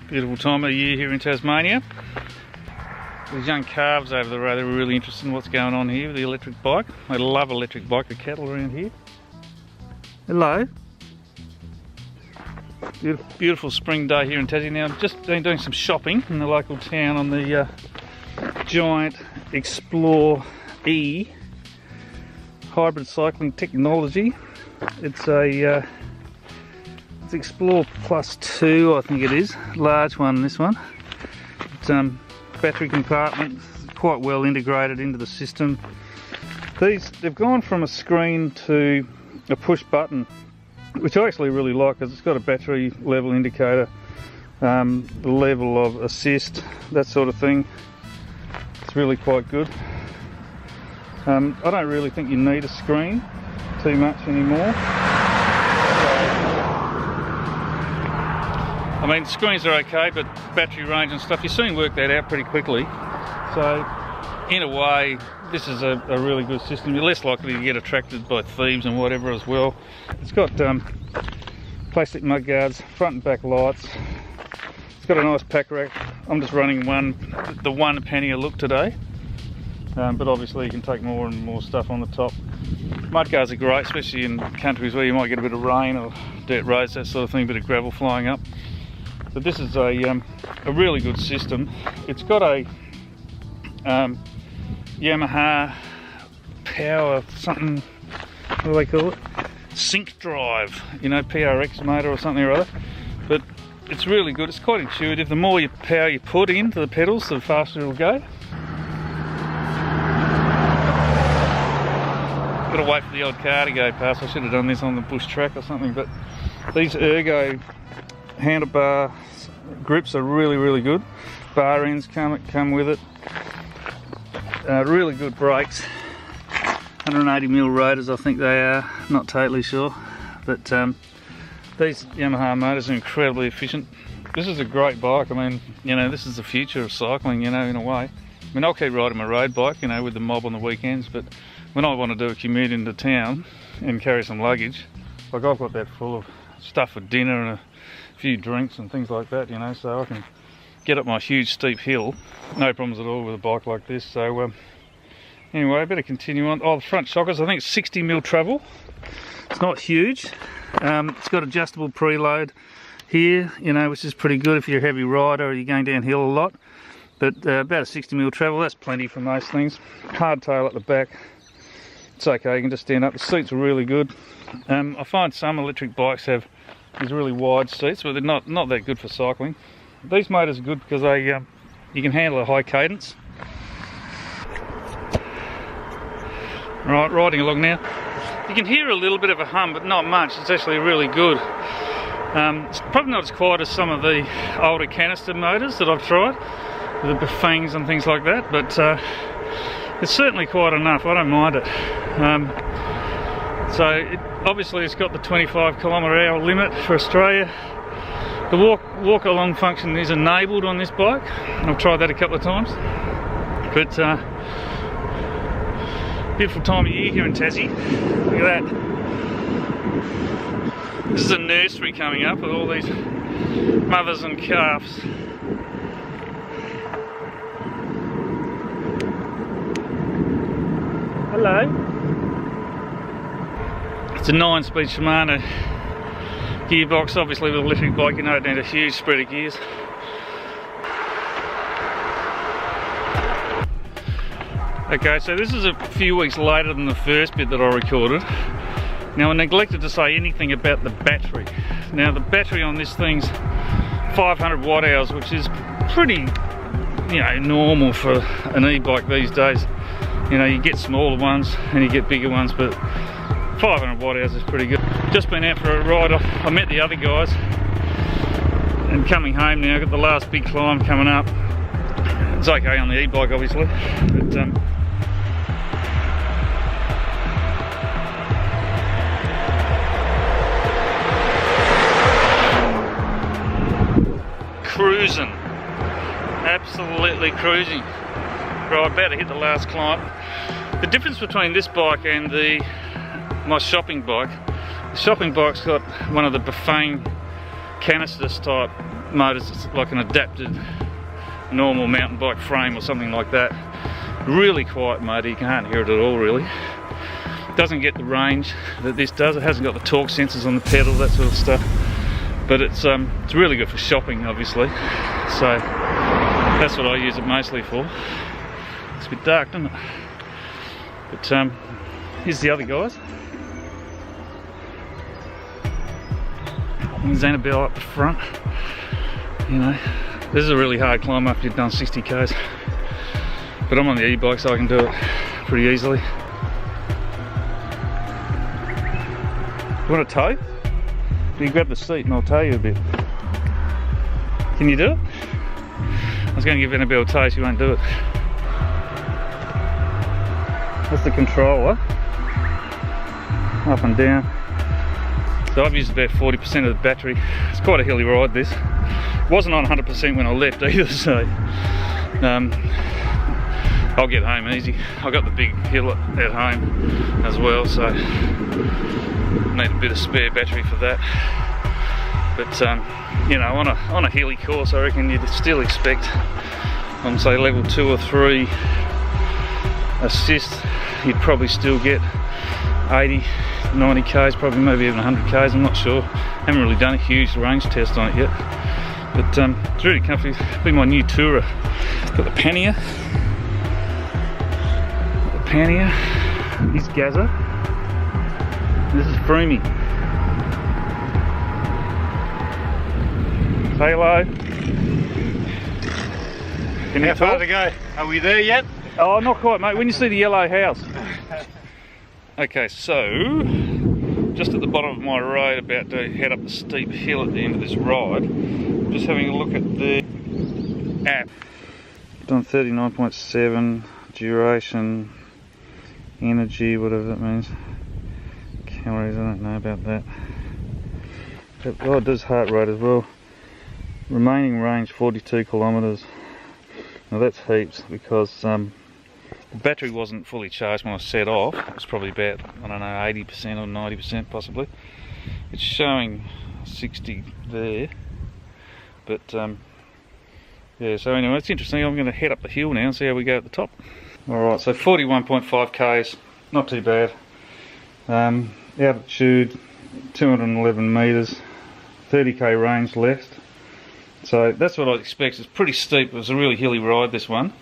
Beautiful time of the year here in Tasmania. These young calves over the road, they're really interested in what's going on here with the electric bike. They love electric bike, the cattle around here. Hello. Beautiful spring day here in Tassie. Now I've just been doing some shopping in the local town on the Giant Explore E hybrid cycling technology. It's a it's Explore Plus 2, I think it is. Large one, this one. It's battery compartment, quite well integrated into the system. They've gone from a screen to a push button, which I actually really like because it's got a battery level indicator, the level of assist, that sort of thing. It's really quite good. I don't really think you need a screen too much anymore. I mean, screens are okay, but battery range and stuff, you soon work that out pretty quickly. So, in a way, this is a really good system. You're less likely to get attracted by thieves and whatever as well. It's got plastic mudguards, front and back lights. It's got a nice pack rack. I'm just running the one pannier look today. But obviously you can take more and more stuff on the top. Mudguards are great, especially in countries where you might get a bit of rain or dirt roads, that sort of thing, a bit of gravel flying up. So this is a really good system. It's got a Yamaha power something, what do they call it? Sync drive, you know, PRX motor or something or other. But it's really good, it's quite intuitive. The more power you put into the pedals, the faster it'll go. Got to wait for the odd car to go past. I should have done this on the bush track or something, but these Ergo handlebar grips are really good. Bar ends come with it. Really good brakes. 180mm rotors, I think they are. Not totally sure, but these Yamaha motors are incredibly efficient. This is a great bike. I mean, you know, this is the future of cycling, you know, in a way. I mean, I'll keep riding my road bike, you know, with the mob on the weekends, but when I want to do a commute into town and carry some luggage, like I've got that full of stuff for dinner and a few drinks and things like that, you know, so I can get up my huge steep hill, no problems at all with a bike like this. So anyway, I better continue on. Oh, the front shockers, I think it's 60mm travel. It's not huge. It's got adjustable preload here, you know, which is pretty good if you're a heavy rider or you're going downhill a lot. But about a 60mm travel, that's plenty for most things. Hardtail at the back. It's okay, you can just stand up. The seats are really good. I find some electric bikes have these really wide seats, but they're not that good for cycling. These motors are good because they you can handle a high cadence. Right, riding along now. You can hear a little bit of a hum, but not much. It's actually really good. It's probably not as quiet as some of the older canister motors that I've tried, with the Bafangs and things like that, but it's certainly quite enough. I don't mind it. Obviously it's got the 25km/h limit for Australia. The walk along function is enabled on this bike. I've tried that a couple of times. But beautiful time of year here in Tassie. Look at that. This is a nursery coming up with all these mothers and calves. Hello. It's a 9-speed Shimano gearbox. Obviously with an electric bike you don't need a huge spread of gears. Okay, so this is a few weeks later than the first bit that I recorded. Now I neglected to say anything about the battery. Now the battery on this thing's 500 watt hours, which is pretty, you know, normal for an e-bike these days. You know, you get smaller ones and you get bigger ones, but 500 watt hours is pretty good. Just been out for a ride. I met the other guys and coming home now. Got the last big climb coming up. It's okay on the e-bike obviously, but cruising, absolutely cruising. Right, about to hit the last climb. The difference between this bike and my shopping bike, the shopping bike's got one of the Bafang canisters type motors. It's like an adapted normal mountain bike frame or something like that. Really quiet motor, you can't hear it at all really. Doesn't get the range that this does. It hasn't got the torque sensors on the pedal, that sort of stuff. But it's really good for shopping, obviously. So that's what I use it mostly for. It's a bit dark, doesn't it? But here's the other guys. Xanabel up the front. You know, this is a really hard climb after you've done 60 k's. But I'm on the e-bike, so I can do it pretty easily. You want a tow? You grab the seat and I'll tow you a bit. Can you do it? I was going to give Annabelle a tow, she won't do it. That's the controller. Up and down. So I've used about 40% of the battery. It's quite a hilly ride, this. It wasn't on 100% when I left either, so I'll get home easy. I've got the big hill at home as well, so need a bit of spare battery for that. But you know, on a hilly course, I reckon you'd still expect on say level 2 or 3 assist, you'd probably still get 80, 90 k's, probably maybe even 100 k's, I'm not sure. Haven't really done a huge range test on it yet. But it's really comfy. It'll be my new tourer. Got the pannier. Here's Gazza. This is Freemy. Say hello. How far to go? Are we there yet? Oh, not quite, mate. When you see the yellow house. Okay, so just at the bottom of my road, about to head up the steep hill at the end of this ride. Just having a look at the app. Done 39.7 duration, energy, whatever that means. Calories, I don't know about that. But, oh, it does heart rate as well. Remaining range 42 kilometres. Now that's heaps because the battery wasn't fully charged when I set off. It was probably about, I don't know, 80% or 90% possibly. It's showing 60 there. But yeah, so anyway, it's interesting. I'm going to head up the hill now and see how we go at the top. Alright, so 41.5 k's, not too bad. Altitude 211 metres, 30k range left. So that's what I expect. It's pretty steep. It was a really hilly ride, this one.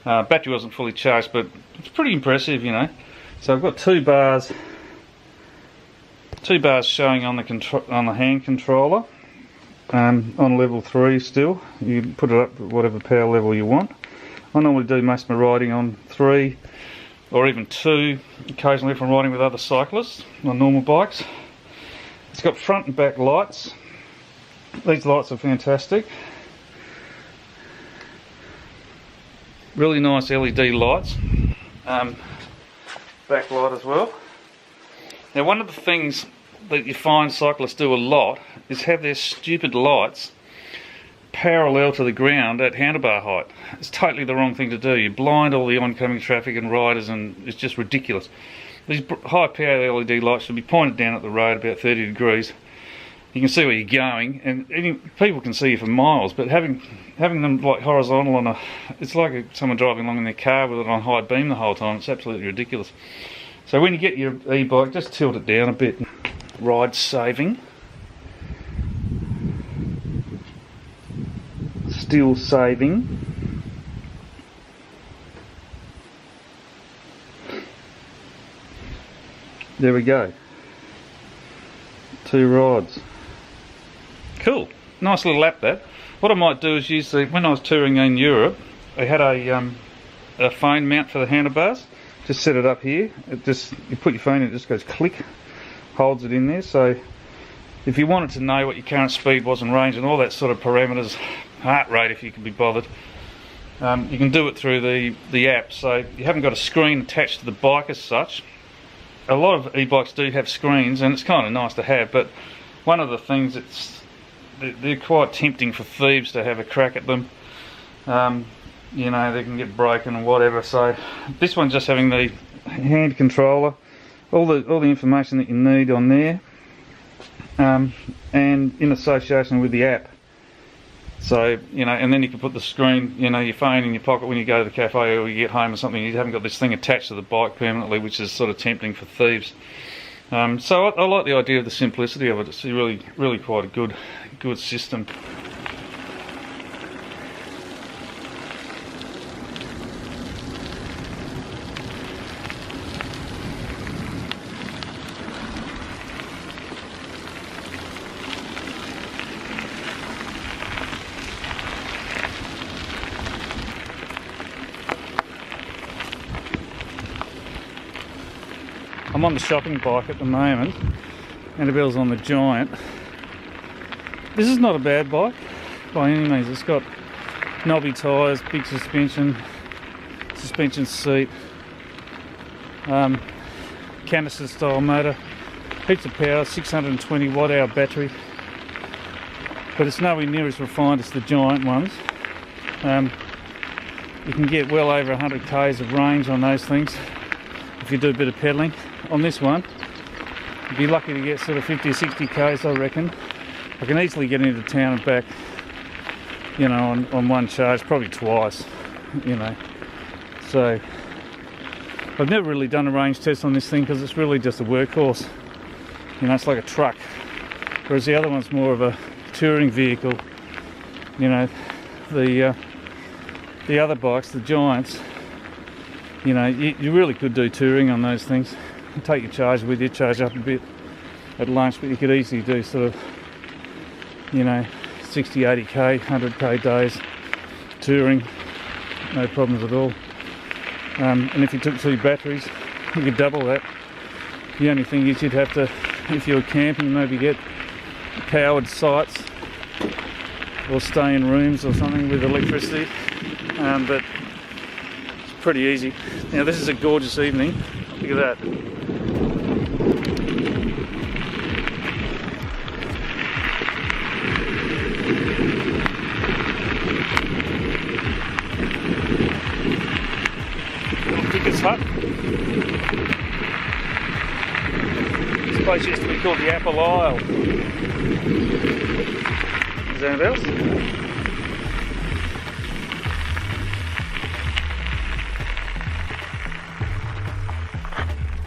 Battery wasn't fully charged, but it's pretty impressive, you know. So I've got two bars showing on the hand controller. On level 3 still. You can put it up at whatever power level you want. I normally do most of my riding on 3 or even 2, occasionally if I'm riding with other cyclists on normal bikes. It's got front and back lights. These lights are fantastic. Really nice LED lights. Backlight as well. Now, one of the things that you find cyclists do a lot is have their stupid lights parallel to the ground at handlebar height. It's totally the wrong thing to do. You blind all the oncoming traffic and riders, and it's just ridiculous. These high power LED lights should be pointed down at the road about 30 degrees. You can see where you're going, and people can see you for miles, but having them like horizontal on it's like someone driving along in their car with it on high beam the whole time. It's absolutely ridiculous. So when you get your e-bike, just tilt it down a bit. Ride saving. Still saving. There we go. 2 rides. Cool. Nice little app, that. What I might do is use when I was touring in Europe, I had a phone mount for the handlebars. Just set it up here. You put your phone in, it just goes click, holds it in there. So if you wanted to know what your current speed was and range and all that sort of parameters, heart rate if you can be bothered, you can do it through the app. So you haven't got a screen attached to the bike as such. A lot of e-bikes do have screens, and it's kind of nice to have, but one of the things they're quite tempting for thieves to have a crack at them. You know, they can get broken and whatever. So this one's just having the hand controller, all the information that you need on there. and in association with the app. So, you know, and then you can put the screen, you know, your phone in your pocket when you go to the cafe or you get home or something. You haven't got this thing attached to the bike permanently, which is sort of tempting for thieves. So I like the idea of the simplicity of it. It's really quite a good system. I'm on the shopping bike at the moment. Annabelle's on the Giant. This is not a bad bike by any means. It's got knobby tyres, big suspension seat, canister style motor, heaps of power, 620 watt hour battery, but it's nowhere near as refined as the Giant ones. You can get well over 100 k's of range on those things if you do a bit of pedalling. On this one, you'd be lucky to get sort of 50 or 60 k's, I reckon. I can easily get into town and back, you know, on one charge, probably twice, you know. So I've never really done a range test on this thing because it's really just a workhorse. You know, it's like a truck, whereas the other one's more of a touring vehicle. You know, the other bikes, the Giants, you know, you really could do touring on those things. You take your charge with you, charge up a bit at lunch, but you could easily do sort of, you know, 60, 80k, 100k days touring, no problems at all. And if you took 2 batteries, you could double that. The only thing is you'd have to, if you were camping, maybe get powered sites or stay in rooms or something with electricity, but it's pretty easy. Now this is a gorgeous evening. Look at that. Dickens Hut. This place used to be called the Apple Isle. Is there anything else?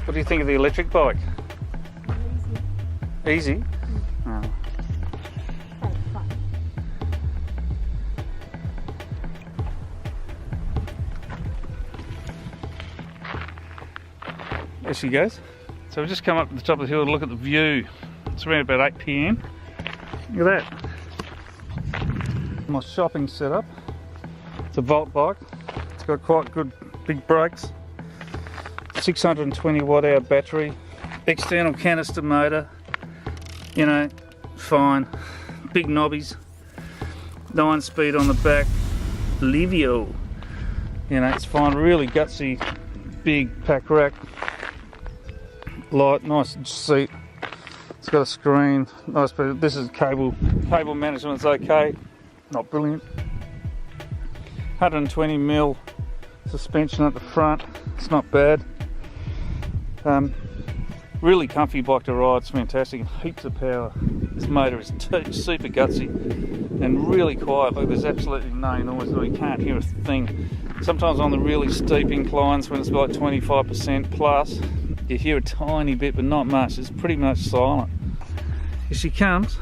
What do you think of the electric bike? Easy. Easy? Oh. There she goes. So we've just come up to the top of the hill to look at the view. It's around about 8 PM. Look at that. My shopping setup. It's a Volt bike. It's got quite good big brakes. 620 watt hour battery. External canister motor. You know, fine. Big knobbies. 9-speed on the back. Livio. You know, it's fine. Really gutsy, big pack rack. Light, nice seat. It's got a screen, nice. But this is cable management's okay, not brilliant. 120mm suspension at the front. It's not bad. Really comfy bike to ride. It's fantastic. Heaps of power. This motor is super gutsy and really quiet. Like there's absolutely no noise. You can't hear a thing. Sometimes on the really steep inclines when it's like 25% plus. You hear a tiny bit, but not much. It's pretty much silent. Here she comes.